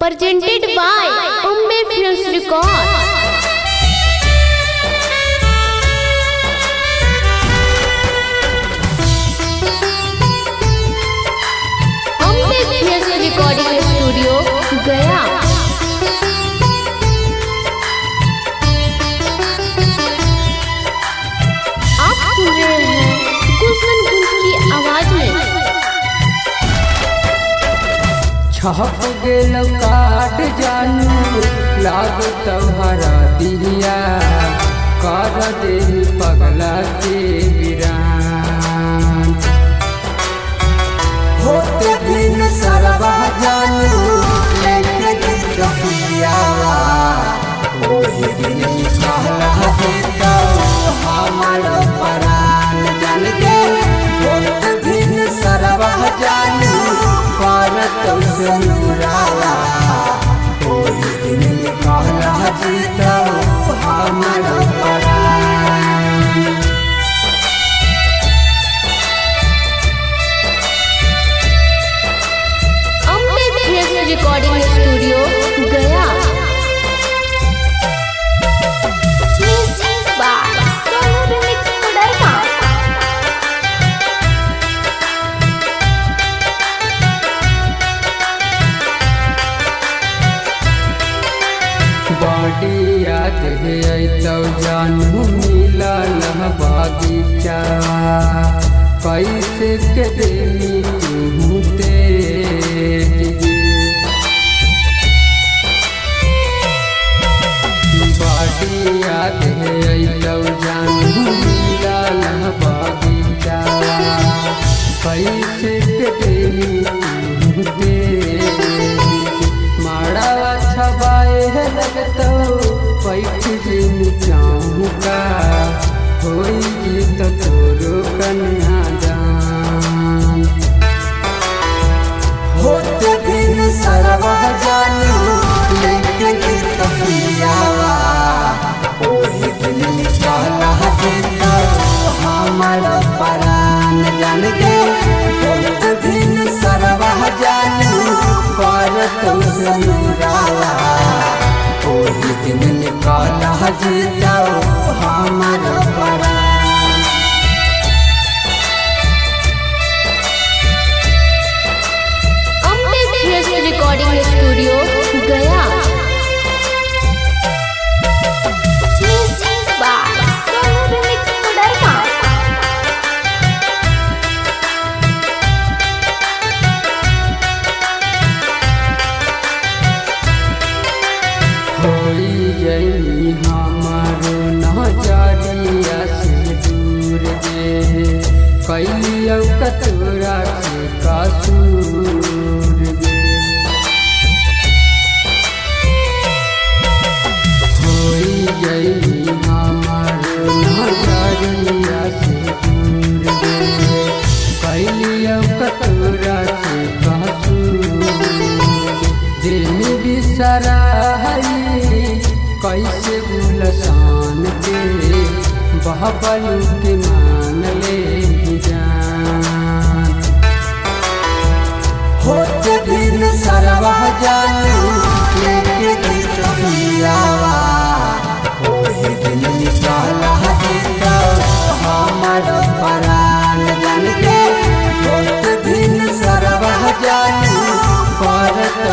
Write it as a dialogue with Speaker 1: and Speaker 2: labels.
Speaker 1: presented by Ambe Films Record. Ambe Films Recording Studio, गया। आप सुन रहे हैं गुलशन गुंज की आवाज में।
Speaker 2: छप गेल काट जानू लाग तोहरा दिया कर दे पगला के वीरान होते दिन सरवा जानू लेके दिया ओही दिन कहला देता हमारा प्राण जान के होते दिन सरवा जानू मुराला ओही दिन कहला जीता हमारा प्राण।
Speaker 1: Ambe films recording studio, Gaya. Music by Sonu remix Koderma.
Speaker 2: बड़ी याद है तो जानू मिलल बागीचा कैसे के देनी तू तेज बड़ी याद है तो जानू मिलल बागीचा कैसे के देनी तू तेज माड़ा छबाए लगतो पैठ दिन चाहूँगा होई तो तोरो कन्या जान होते दिन सरवा जानू लेके तपियावा ओही दिन कहला देता हमारा प्राण जान के होते दिन सरवा जानू पर तो मुराला ओही दिन कहला जीता हमारा प्राण।
Speaker 1: Ambe films recording studio, Gaya. Music by Sonu remix Koderma.
Speaker 2: होई जई हमारो नजरिया से दूर गे कैलियो कतोरा से कसूर गे होई जई हमारो नजरिया से दूर गे कैलियो कतोरा से कसूर दिल बिसरा कैसे गुलसान के बहबलू के मान ले जान होते दिन सरवा जानू लेके दियावा ओही दिन कहला देता हमारा प्राण जान के होते दिन सरवा जानू पर तो